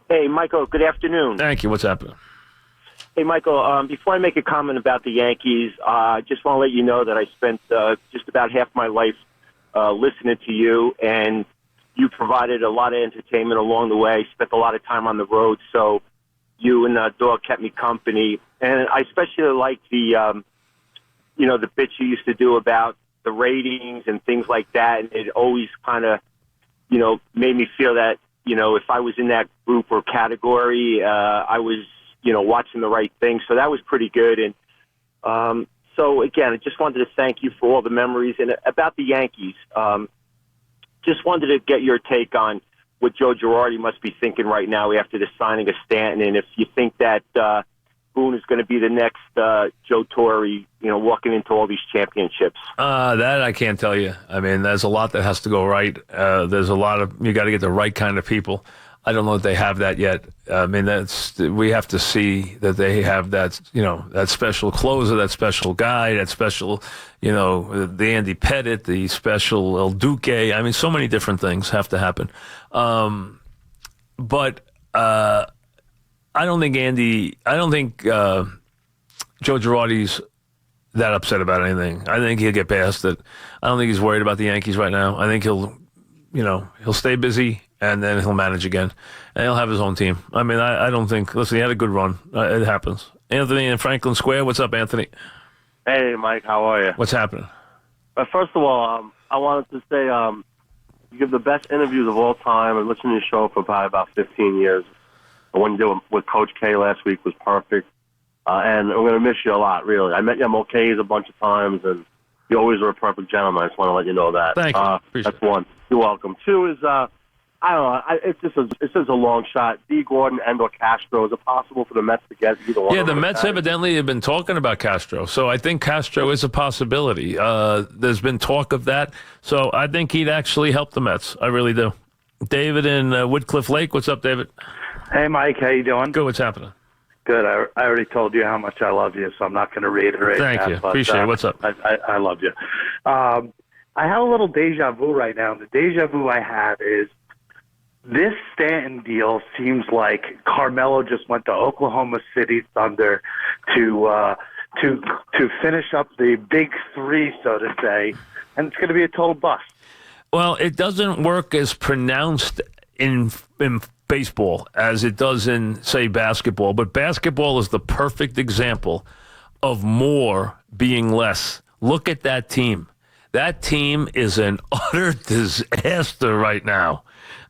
Hey, Michael, good afternoon. Thank you. What's happening? Hey, Michael, before I make a comment about the Yankees, I just want to let you know that I spent just about half my life listening to you, and you provided a lot of entertainment along the way. Spent a lot of time on the road, so you and Dog kept me company. And I especially liked the, the bits you used to do about the ratings and things like that, and it always kind of, made me feel that, if I was in that group or category, I was, watching the right thing. So that was pretty good. And so, again, I just wanted to thank you for all the memories. And about the Yankees, just wanted to get your take on what Joe Girardi must be thinking right now after the signing of Stanton. And if you think that Boone is going to be the next Joe Torre, walking into all these championships. That I can't tell you. I mean, there's a lot that has to go right. There's a lot of, you got to get the right kind of people. I don't know if they have that yet. I mean, we have to see that they have that, that special closer, that special guy, that special, the Andy Pettit, the special El Duque. I mean, so many different things have to happen. But I don't think Joe Girardi's that upset about anything. I think he'll get past it. I don't think he's worried about the Yankees right now. I think he'll stay busy and then he'll manage again and he'll have his own team. I mean, I don't think, listen, he had a good run. It happens. Anthony in Franklin Square. What's up, Anthony? Hey, Mike. How are you? What's happening? First of all, I wanted to say you give the best interviews of all time. I've listened to your show for probably about 15 years. The one you did with Coach K last week was perfect. And I'm going to miss you a lot, really. I met you at Mulcahy's a bunch of times, and you always were a perfect gentleman. I just want to let you know that. Thank you. That's one. You're welcome. Two is, I don't know, it's just a long shot. D. Gordon and/or Castro. Is it possible for the Mets to get either one? Yeah, the Mets evidently have been talking about Castro, so I think Castro is a possibility. There's been talk of that, so I think he'd actually help the Mets. I really do. David in Woodcliff Lake. What's up, David? Hey, Mike. How you doing? Good. What's happening? Good. I already told you how much I love you, so I'm not going to reiterate Thank that. you. But, appreciate it. What's up? I love you. I have a little deja vu right now. The deja vu I have is this Stanton deal seems like Carmelo just went to Oklahoma City Thunder to finish up the big three, so to say, and it's going to be a total bust. Well, it doesn't work as pronounced in baseball as it does in, say, basketball. But basketball is the perfect example of more being less. Look at that team. That team is an utter disaster right now.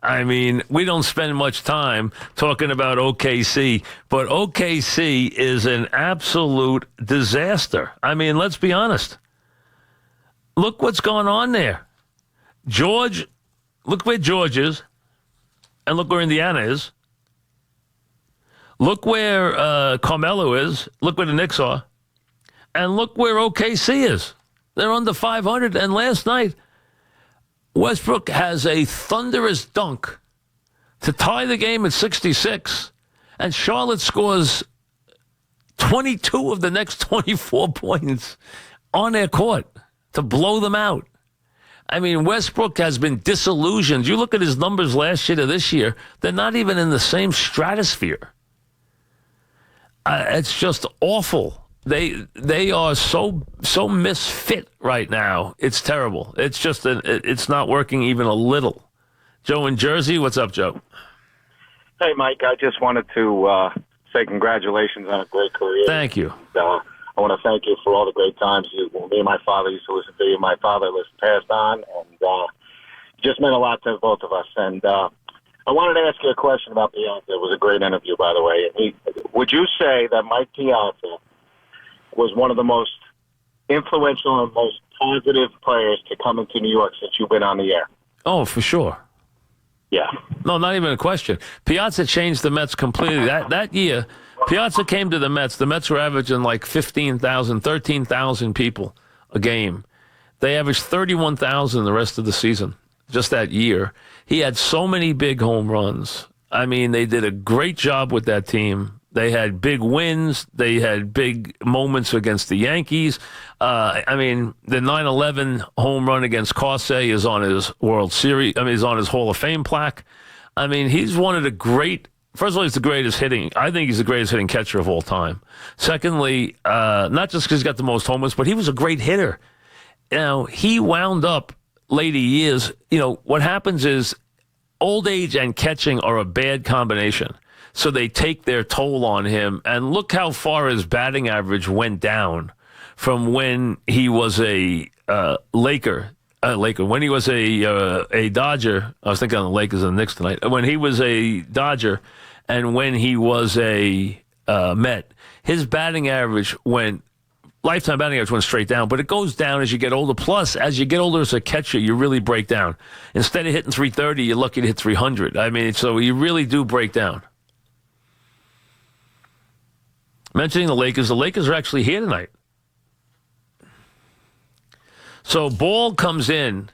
I mean, we don't spend much time talking about OKC, but OKC is an absolute disaster. I mean, let's be honest. Look what's going on there. Look where George is. And look where Indiana is. Look where Carmelo is. Look where the Knicks are. And look where OKC is. They're under 500. And last night, Westbrook has a thunderous dunk to tie the game at 66. And Charlotte scores 22 of the next 24 points on their court to blow them out. I mean, Westbrook has been disillusioned. You look at his numbers last year to this year, they're not even in the same stratosphere. It's just awful. They are so misfit right now. It's terrible. It's just it's not working even a little. Joe in Jersey, what's up, Joe? Hey, Mike. I just wanted to say congratulations on a great career. Thank you. I want to thank you for all the great times me and my father used to listen to you. My father passed on, and it just meant a lot to both of us. And I wanted to ask you a question about Piazza. It was a great interview, by the way. Would you say that Mike Piazza was one of the most influential and most positive players to come into New York since you've been on the air? Oh, for sure. Yeah. No, not even a question. Piazza changed the Mets completely. That year, Piazza came to the Mets. The Mets were averaging like 15,000, 13,000 people a game. They averaged 31,000 the rest of the season, just that year. He had so many big home runs. I mean, they did a great job with that team. They had big wins. They had big moments against the Yankees. I mean, the 9/11 home run against Corset is on his World Series. I mean, is on his Hall of Fame plaque. I mean, he's one of the great First of all, he's the greatest hitting. I think he's the greatest hitting catcher of all time. Secondly, not just because he's got the most homers, but he was a great hitter. He wound up later years. What happens is old age and catching are a bad combination. So they take their toll on him. And look how far his batting average went down from when he was a Laker. When he was a Dodger. I was thinking on the Lakers and the Knicks tonight. When he was a Dodger and when he was a Met, his batting average lifetime batting average went straight down, but it goes down as you get older. Plus, as you get older as a catcher, you really break down. Instead of hitting 330, you're lucky to hit 300. So you really do break down. Mentioning the Lakers are actually here tonight. So Ball comes in.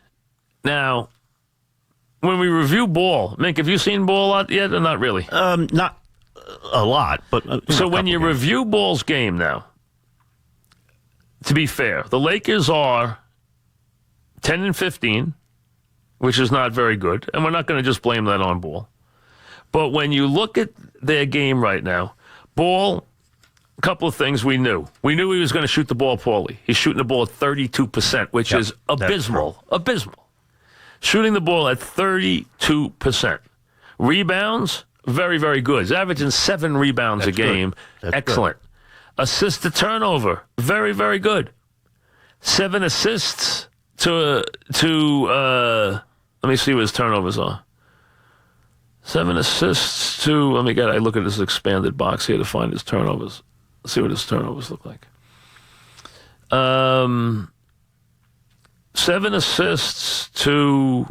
Now, when we review Ball, Mink, have you seen Ball a lot yet or not really? Not a lot, but... so when you review Ball's game now, to be fair, the Lakers are 10-15, which is not very good, and we're not going to just blame that on Ball. But when you look at their game right now, Ball... A couple of things we knew. We knew he was going to shoot the ball poorly. He's shooting the ball at 32%, which is abysmal. Abysmal. Shooting the ball at 32%. Rebounds, very, very good. He's averaging 7 rebounds a game. Excellent. Good. Assist to turnover, very, very good. 7 assists to let me see what his turnovers are. 7 assists to, I look at this expanded box here to find his turnovers. Let's see what his turnovers look like. 7 assists to...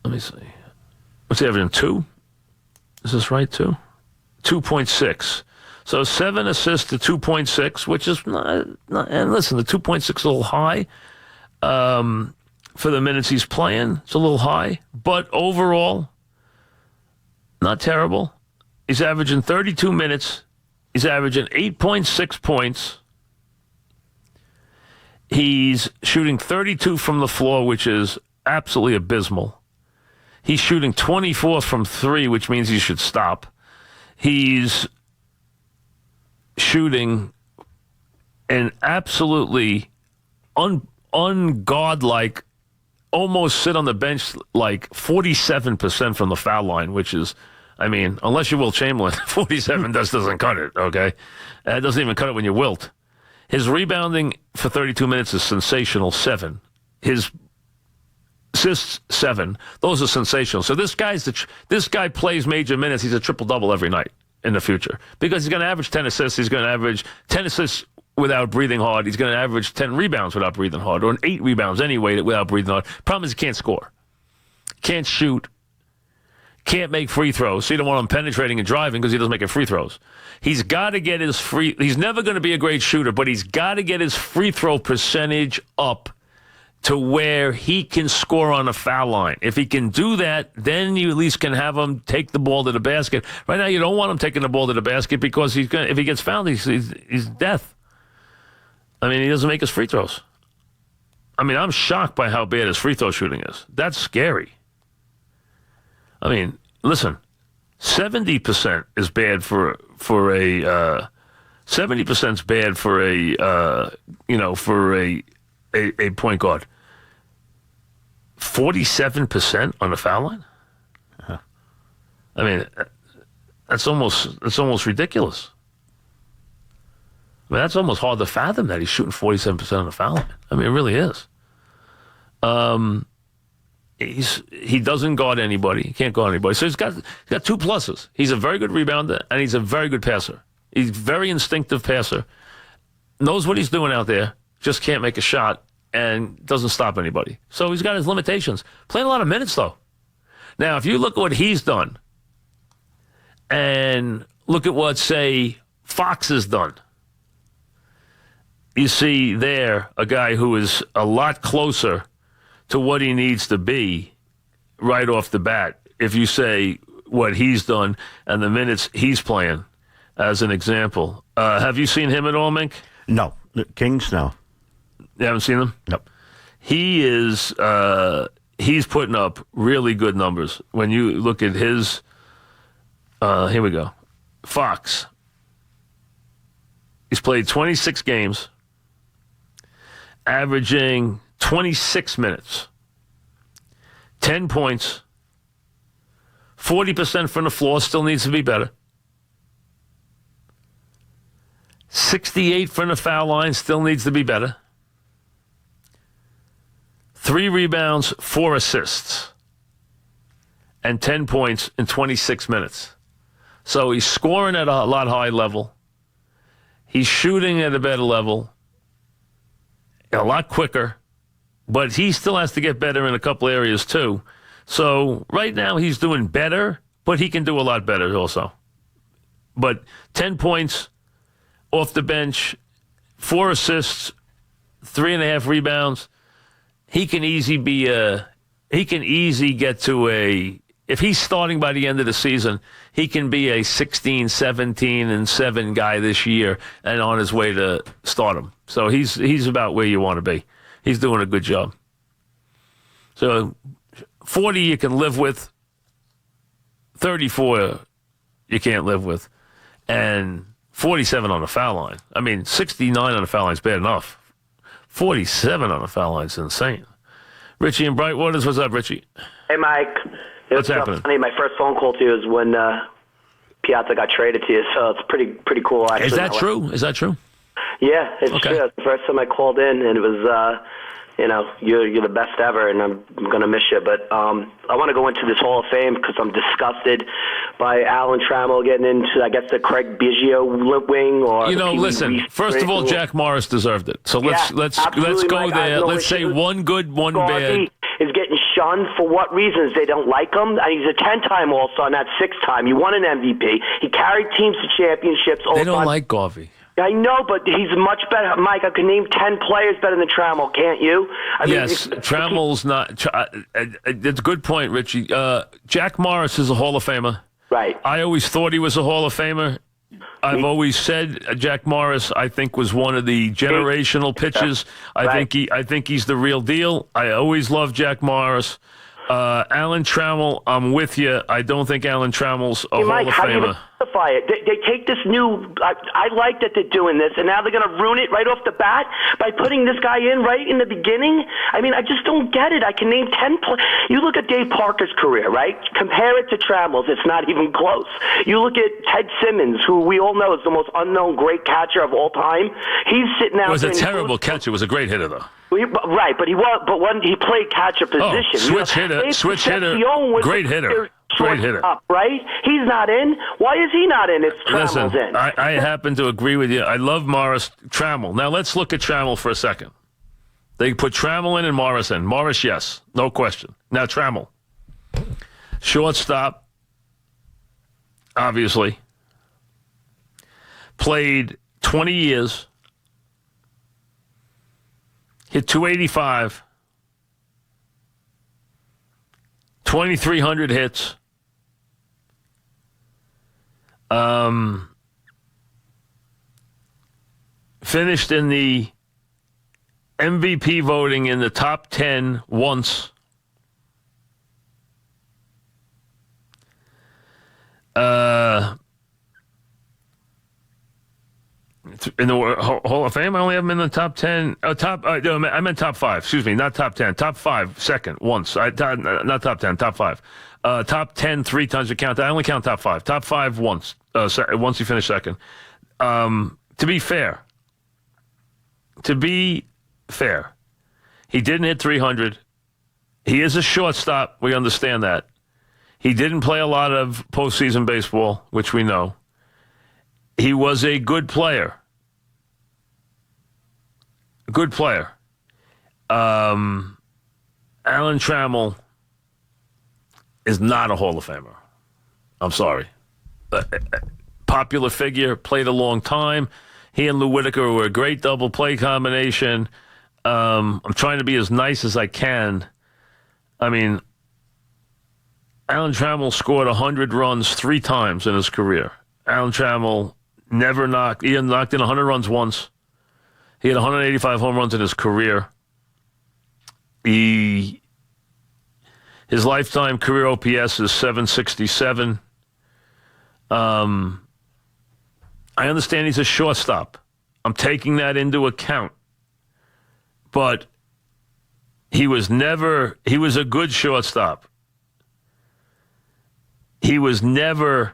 Let me see. What's he averaging? 2? Is this right, 2? 2.6. So 7 assists to 2.6, which is not, and listen, the 2.6 is a little high. For the minutes he's playing, it's a little high. But overall, not terrible. He's averaging 32 minutes. He's averaging 8.6 points. He's shooting 32 from the floor, which is absolutely abysmal. He's shooting 24 from 3, which means he should stop. He's shooting an absolutely ungodlike, almost sit on the bench like 47% from the foul line, which is, unless you're Will Chamberlain, 47 doesn't cut it, okay? It doesn't even cut it when you wilt. His rebounding for 32 minutes is sensational, 7. His assists, 7. Those are sensational. So this guy plays major minutes. He's a triple-double every night in the future because he's going to average 10 assists. He's going to average 10 assists without breathing hard. He's going to average 10 rebounds without breathing hard, or 8 rebounds anyway without breathing hard. Problem is he can't score. Can't shoot. Can't make free throws. So you don't want him penetrating and driving because he doesn't make free throws. He's got to get his he's never going to be a great shooter, but he's got to get his free throw percentage up to where he can score on a foul line. If he can do that, then you at least can have him take the ball to the basket. Right now, you don't want him taking the ball to the basket because if he gets fouled, he's death. He doesn't make his free throws. I'm shocked by how bad his free throw shooting is. That's scary. Listen, 70% is bad for a 70% is bad for a point guard. 47% on the foul line. Uh-huh. That's almost ridiculous. That's almost hard to fathom that he's shooting 47% on the foul line. It really is. He doesn't guard anybody. He can't guard anybody. So he's got 2 pluses. He's a very good rebounder, and he's a very good passer. He's a very instinctive passer. Knows what he's doing out there, just can't make a shot, and doesn't stop anybody. So he's got his limitations. Playing a lot of minutes, though. Now, if you look at what he's done, and look at what, say, Fox has done, you see there a guy who is a lot closer to what he needs to be right off the bat. If you say what he's done and the minutes he's playing, as an example. Have you seen him at all, Mink? No. The Kings, no. You haven't seen them? Nope. he is he's putting up really good numbers. When you look at his, here we go, Fox. He's played 26 games, averaging 26 minutes, 10 points, 40% from the floor, still needs to be better. 68 from the foul line, still needs to be better. 3 rebounds, 4 assists, and 10 points in 26 minutes. So he's scoring at a lot high level. He's shooting at a better level, a lot quicker, but he still has to get better in a couple areas too. So right now he's doing better, but he can do a lot better also. But 10 points off the bench, 4 assists, 3.5 rebounds. He can easily get to a, if he's starting by the end of the season, he can be a 16, 17, and 7 guy this year and on his way to stardom. So he's about where you want to be. He's doing a good job. So 40 you can live with, 34 you can't live with, and 47 on the foul line. I mean, 69 on the foul line is bad enough. 47 on the foul line is insane. Richie and Brightwaters, what's up, Richie? Hey, Mike. What's happening? Funny, my first phone call to you is when Piazza got traded to you, so it's pretty cool. Actually, is that true? Is that true? Yeah, it's Okay. true. It's the first time I called in, and it was, you're the best ever, and I'm gonna miss you. But I want to go into this Hall of Fame because I'm disgusted by Alan Trammell getting into, I guess, the Craig Biggio wing, or listen. First of all, Jack Morris deserved it. So let's go Mike, there. Let's say one good, one bad. Is getting shunned for what reasons? They don't like him. And he's a 10-time All-Star, not 6-time. He won an MVP. He carried teams to championships. They don't like Garvey. I know, but he's much better. Mike, I can name 10 players better than Trammell, can't you? Yes, Trammell's not. That's a good point, Richie. Jack Morris is a Hall of Famer. Right. I always thought he was a Hall of Famer. I've always said Jack Morris, I think, was one of the generational pitchers. I think he's the real deal. I always loved Jack Morris. Alan Trammell, I'm with you. I don't think Alan Trammell's a Hall Mike, of how do you Famer. justify it? They take this new. I like that they're doing this, and now they're going to ruin it right off the bat by putting this guy in right in the beginning. I mean, I just don't get it. I can name 10. You look at Dave Parker's career, right? Compare it to Trammell's. It's not even close. You look at Ted Simmons, who we all know is the most unknown great catcher of all time. He's sitting out. It was a terrible catcher. It was a great hitter, though. Right, but when he played catcher position, switch hitter, great hitter. Great hitter. Up, right? He's not in. Why is he not in if Trammell's in? I happen to agree with you. I love Morris. Trammell. Now, let's look at Trammell for a second. They put Trammell in and Morris in. Morris, yes. No question. Now, Trammell. Shortstop, obviously. Played 20 years. Hit 285. 2,300 hits. Finished in the MVP voting in the top 10 once. In the Hall of Fame, I only have him in the top 10. I meant top 5. Excuse me, not top 10. Top 5, second, once. Not top 10, top 5. Top 10, 3 times to count. I only count top 5. Top 5 once. Once he finished second. To be fair, he didn't hit 300. He is a shortstop. We understand that. He didn't play a lot of postseason baseball, which we know. He was a good player. Good player. Alan Trammell is not a Hall of Famer. I'm sorry. Popular figure, played a long time. He and Lou Whitaker were a great double play combination. I'm trying to be as nice as I can. I mean, Alan Trammell scored 100 runs 3 times in his career. Alan Trammell never knocked. He had knocked in 100 runs once. He had 185 home runs in his career. His lifetime career OPS is 767. I understand he's a shortstop. I'm taking that into account. But he was a good shortstop. He was never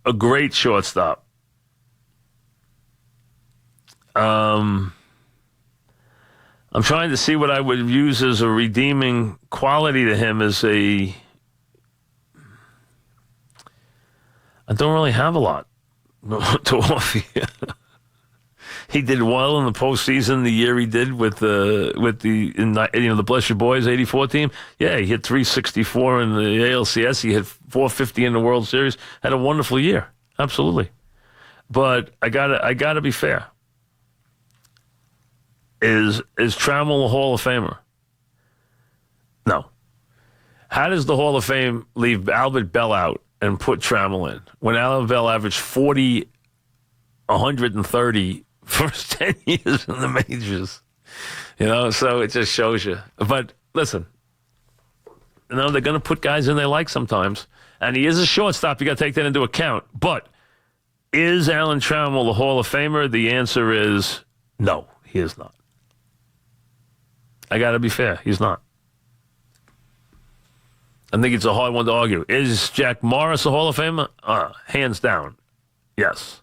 a great shortstop. I'm trying to see what I would use as a redeeming quality to him I don't really have a lot to offer you. He did well in the postseason the year he did with the Bless Your Boys '84 team. Yeah, he hit 364 in the ALCS. He hit 450 in the World Series. Had a wonderful year, absolutely. But I gotta be fair. Is Trammell a Hall of Famer? No. How does the Hall of Fame leave Albert Bell out and put Trammell in when Albert Bell averaged 40, 130 first 10 years in the majors? So it just shows you. But listen, they're going to put guys in they like sometimes. And he is a shortstop. You got to take that into account. But is Alan Trammell a Hall of Famer? The answer is no, he is not. I got to be fair. He's not. I think it's a hard one to argue. Is Jack Morris a Hall of Famer? Hands down. Yes.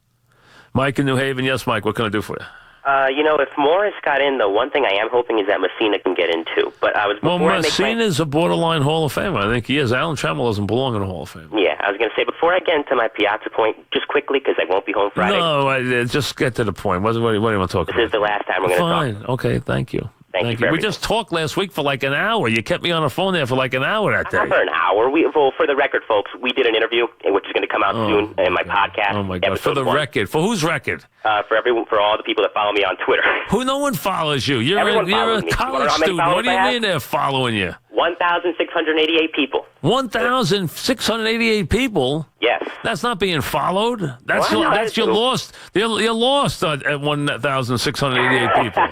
Mike in New Haven. Yes, Mike. What can I do for you? If Morris got in, the one thing I am hoping is that Messina can get in too. But Messina's a borderline Hall of Famer. I think he is. Alan Trammell doesn't belong in a Hall of Fame. Yeah, I was going to say, before I get into my Piazza point, just quickly, because I won't be home Friday. No, just get to the point. What do you want to talk about? This is the last time we're going to talk. Fine. Okay, thank you. Thank you. We just talked last week for like an hour. You kept me on the phone there for like an hour that day. Not for an hour. For the record, folks, we did an interview, which is going to come out soon in my podcast. Oh, my God. For the record. For whose record? For all the people that follow me on Twitter. No one follows you. You're a college student. What do you mean they're following you? 1,688 people. 1,688 people? Yes. That's not being followed. That's you're lost. You're lost at 1,688 people.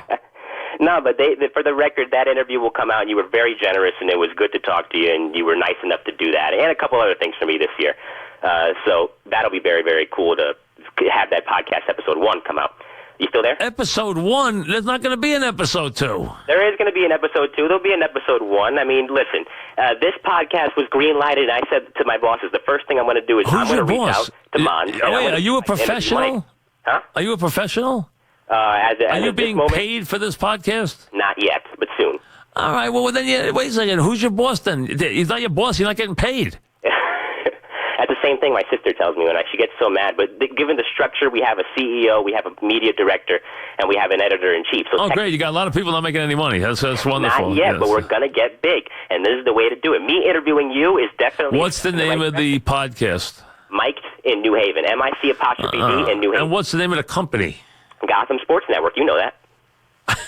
No, but for the record, that interview will come out, and you were very generous, and it was good to talk to you, and you were nice enough to do that, and a couple other things for me this year. So that'll be very, very cool to have that podcast, episode 1, come out. You still there? Episode 1? There's not going to be an episode 2. There is going to be an episode 2. There'll be an episode 1. I mean, listen, this podcast was green-lighted, and I said to my bosses, the first thing I'm going to do is I'm going to reach out to Mon. Are you a professional? Huh? Are you a professional? Are you being paid for this podcast? Not yet, but soon. All right. Well, then, wait a second. Who's your boss then? He's not your boss. You're not getting paid. That's the same thing my sister tells me when she gets so mad. But given the structure, we have a CEO, we have a media director, and we have an editor-in-chief. So great. You got a lot of people not making any money. That's wonderful. Not yet, but we're going to get big. And this is the way to do it. Me interviewing you is definitely... What's the name of the podcast? Mike in New Haven. MIC''D in New Haven. And what's the name of the company? Gotham Sports Network. You know that.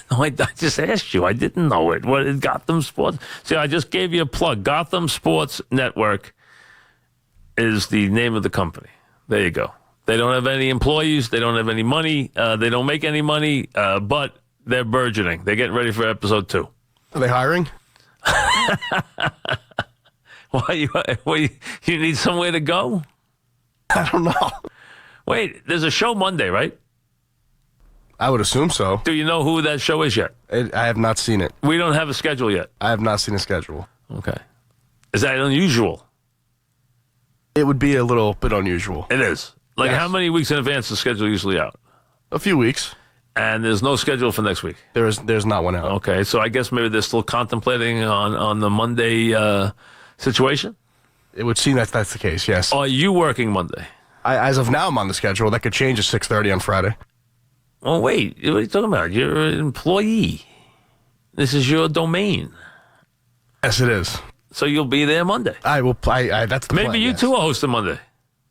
No, I just asked you. I didn't know it. What is Gotham Sports? See, I just gave you a plug. Gotham Sports Network is the name of the company. There you go. They don't have any employees. They don't have any money. They don't make any money, but they're burgeoning. They're getting ready for episode 2. Are they hiring? Why, you need somewhere to go? I don't know. Wait, there's a show Monday, right? I would assume so. Do you know who that show is yet? I have not seen it. We don't have a schedule yet. I have not seen a schedule. Okay. Is that unusual? It would be a little bit unusual. It is. Like, yes. How many weeks in advance is the schedule usually out? A few weeks. And there's no schedule for next week? There's not one out. Okay, so I guess maybe they're still contemplating on the Monday situation? It would seem that's the case, yes. Are you working Monday? As of now, I'm on the schedule. That could change at 6:30 on Friday. Oh, wait. What are you talking about? You're an employee. This is your domain. Yes, it is. So you'll be there Monday. I will. That's the Maybe plan, you yes. two are hosting Monday.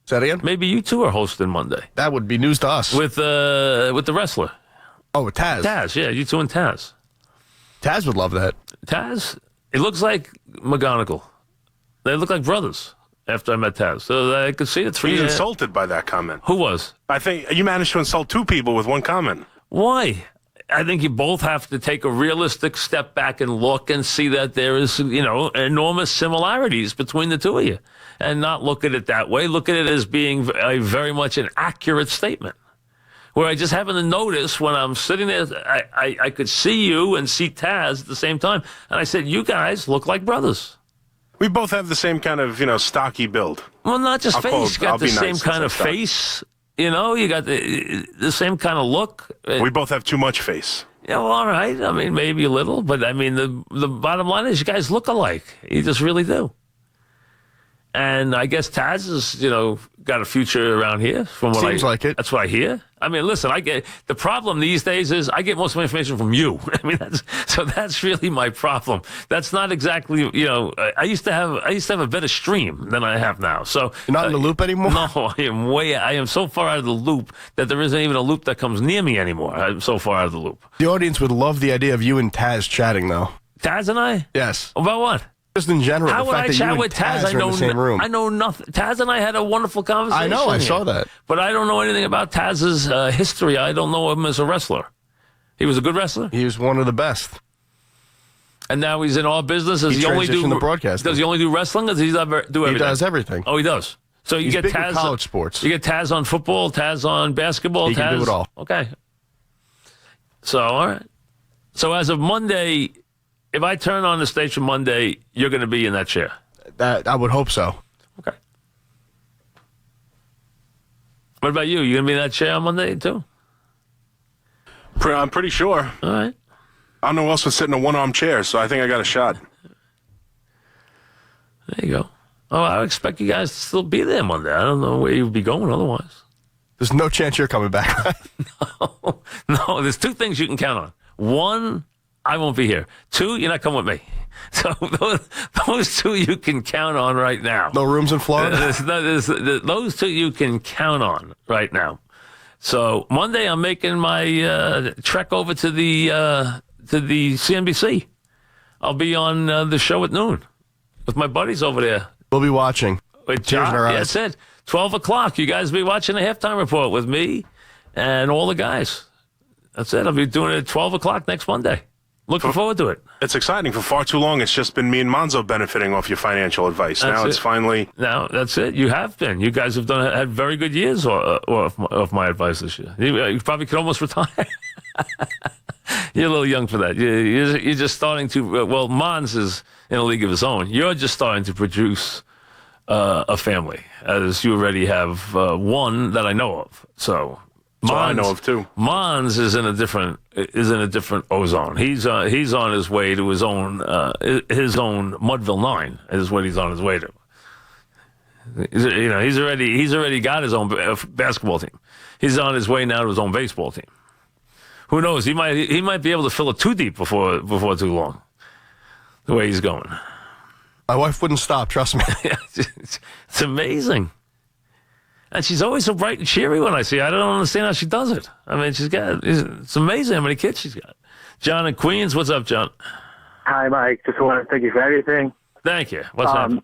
Say that again? Maybe you two are hosting Monday. That would be news to us. With the wrestler. Oh, with Tazz. Tazz, yeah. You two and Tazz. Tazz would love that. Tazz? It looks like McGonagall. They look like brothers after I met Tazz. So I could see the three. He's insulted by that comment. Who was? I think you managed to insult 2 people with one comment. Why? I think you both have to take a realistic step back and look and see that there is, enormous similarities between the two of you, and not look at it that way. Look at it as being a very much an accurate statement. Where I just happen to notice when I'm sitting there, I could see you and see Tazz at the same time, and I said, "You guys look like brothers." We both have the same kind of, stocky build. Well, not just face. You got the same kind of face. You got the same kind of look. We both have too much face. Yeah, well, all right. I mean, maybe a little, but I mean, the bottom line is you guys look alike. You just really do. And I guess Tazz has, got a future around here. Seems like it. That's what I hear. I mean, listen, the problem these days is I get most of my information from you. I mean, that's really my problem. That's not exactly, I used to have a better stream than I have now. So you're not in the loop anymore? No, I am so far out of the loop that there isn't even a loop that comes near me anymore. I'm so far out of the loop. The audience would love the idea of you and Tazz chatting, though. Tazz and I? Yes. About what? Just in general, how the would fact I that chat you and with Tazz? Tazz are in the same room. I know nothing. Tazz and I had a wonderful conversation. I know, I saw that. But I don't know anything about Tazz's history. I don't know him as a wrestler. He was a good wrestler? He was one of the best. And now he's in all business? Does he only do broadcasting? Does he only do wrestling, or does he do everything? He does everything. Oh, he does. So you get Tazz college sports. You get Tazz on football, Tazz on basketball. He can do it all. Okay. So, all right. So as of Monday, if I turn on the station Monday, you're going to be in that chair. I would hope so. Okay. What about you? You going to be in that chair on Monday too? I'm pretty sure. All right. I don't know who else would sit in a one-arm chair, so I think I got a shot. There you go. Oh, I would expect you guys to still be there Monday. I don't know where you'd be going otherwise. There's no chance you're coming back. No, there's two things you can count on. One, I won't be here. Two, you're not coming with me. So those two you can count on right now. No rooms in Florida? Those two you can count on right now. So Monday I'm making my trek over to the CNBC. I'll be on the show at noon with my buddies over there. We'll be watching. With John. That's it. 12 o'clock. You guys will be watching the halftime report with me and all the guys. That's it. I'll be doing it at 12 o'clock next Monday. Looking forward to it. It's exciting. For far too long, it's just been me and Monzo benefiting off your financial advice. Now it's finally... Now, that's it. You have been. You guys have had very good years of my advice this year. You probably could almost retire. You're a little young for that. You're just starting to... Well, Mons is in a league of his own. You're just starting to produce a family, as you already have one that I know of. So... I know of too. Mons is in a different ozone. He's on his way to his own Mudville 9 is what he's on his way to. He's already got his own basketball team. He's on his way now to his own baseball team. Who knows? He might be able to fill it too deep before too long. The way he's going. My wife wouldn't stop. Trust me. It's amazing. And she's always so bright and cheery when I see her. I don't understand how she does it. I mean, it's amazing how many kids she's got. John in Queens. What's up, John? Hi, Mike. Just want to thank you for everything. Thank you. What's happening?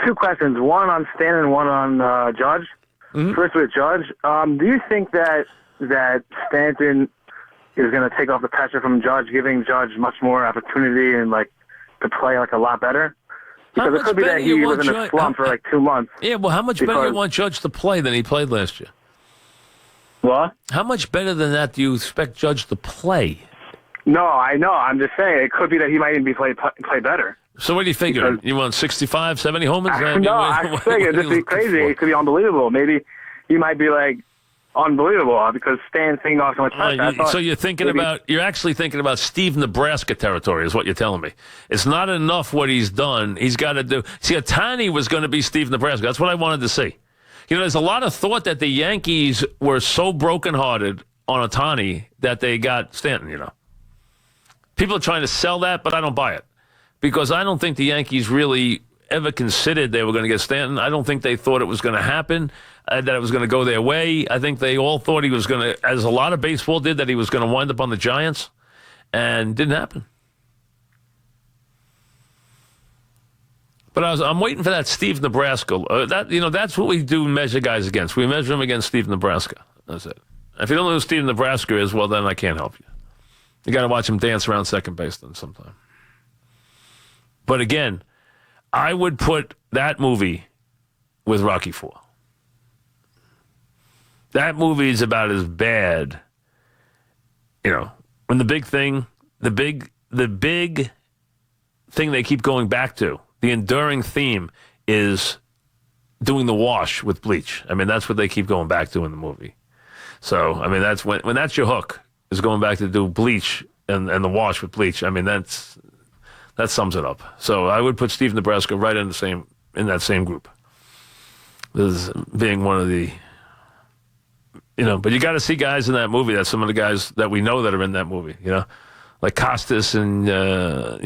Two questions. One on Stanton and one on Judge. Mm-hmm. First with Judge. Do you think that Stanton is going to take off the pressure from Judge, giving Judge much more opportunity and to play a lot better? Because it could be that he was in a slump for 2 months. Yeah, well, how much better do you want Judge to play than he played last year? What? How much better than that do you expect Judge to play? No, I know. I'm just saying it could be that he might even be play better. So what do you figure? You want 65, 70 homers? No, I think it'd just be crazy. It could be unbelievable. Maybe he might be unbelievable because Stan's thinking off so much pressure. So you're actually thinking about Steve Nebraska territory is what you're telling me. It's not enough what he's done. He's got to do. See, Ohtani was going to be Steve Nebraska. That's what I wanted to see. There's a lot of thought that the Yankees were so brokenhearted on Ohtani that they got Stanton, People are trying to sell that, but I don't buy it because I don't think the Yankees really ever considered they were going to get Stanton. I don't think they thought it was going to happen. That it was going to go their way. I think they all thought he was going to, as a lot of baseball did, that he was going to wind up on the Giants, and didn't happen. But I'm waiting for that Steve Nebraska. That's what we do measure guys against. We measure them against Steve Nebraska. That's it. If you don't know who Steve Nebraska is, well, then I can't help you. You got to watch him dance around second base then sometime. But again, I would put that movie with Rocky IV. That movie is about as bad, when the big thing they keep going back to, the enduring theme is doing the wash with bleach. I mean, that's what they keep going back to in the movie. So, I mean, that's when that's your hook, is going back to do bleach and the wash with bleach. I mean, that sums it up. So I would put Steve Nebraska right in that same group. As being one of the, but you got to see guys in that movie. That's some of the guys that we know that are in that movie, like Costas and, and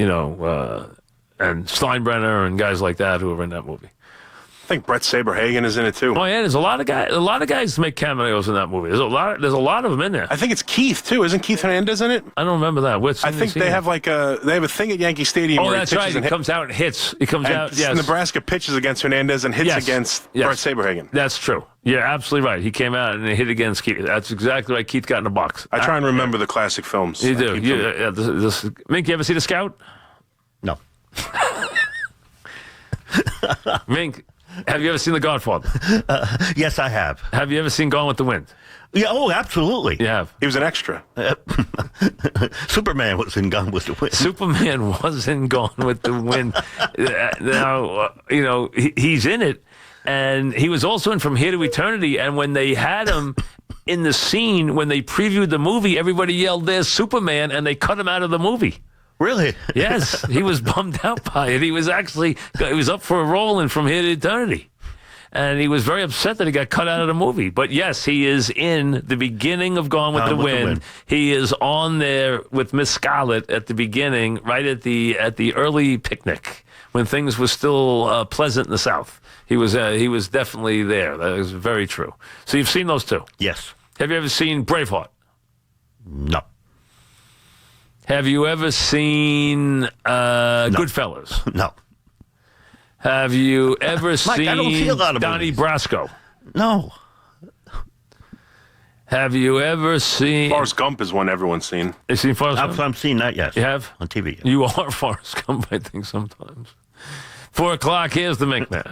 Steinbrenner and guys like that who are in that movie. I think Brett Saberhagen is in it too. Oh yeah, there's a lot of guys make cameos in that movie. There's a lot of them in there. I think it's Keith too. Isn't Keith Hernandez in it? I don't remember that. I think they have a thing at Yankee Stadium. Oh, where that's he right. He comes out and hits. He comes out. Yes. Nebraska pitches against Hernandez and hits against Brett Saberhagen. That's true. You're absolutely right. He came out and hit against Keith. That's exactly right. Keith got in the box. I try and remember the classic films. You do. Mink, you ever see The Scout? No. Mink, have you ever seen The Godfather? Yes, I have. Have you ever seen Gone with the Wind? Yeah, oh, absolutely. You have. He was an extra. Superman was in Gone with the Wind. Superman was in Gone with the Wind. Now, he's in it, and he was also in From Here to Eternity, and when they had him in the scene, when they previewed the movie, everybody yelled, "There's Superman," and they cut him out of the movie. Really? Yes, he was bummed out by it. He was up for a role in From Here to Eternity. And he was very upset that he got cut out of the movie. But yes, he is in the beginning of Gone with the Wind. He is on there with Miss Scarlett at the beginning, right at the early picnic when things were still pleasant in the South. He was definitely there. That is very true. So you've seen those two? Yes. Have you ever seen Braveheart? No. Have you ever seen Goodfellas? No. Have you ever Mike, seen I don't see a lot of Donnie movies. Brasco? No. Have you ever seen... Forrest Gump is one everyone's seen. You seen Forrest Gump? I've seen that, yes. You have? On TV. Yes. You are Forrest Gump, I think, sometimes. 4 o'clock, here's the Mink Man.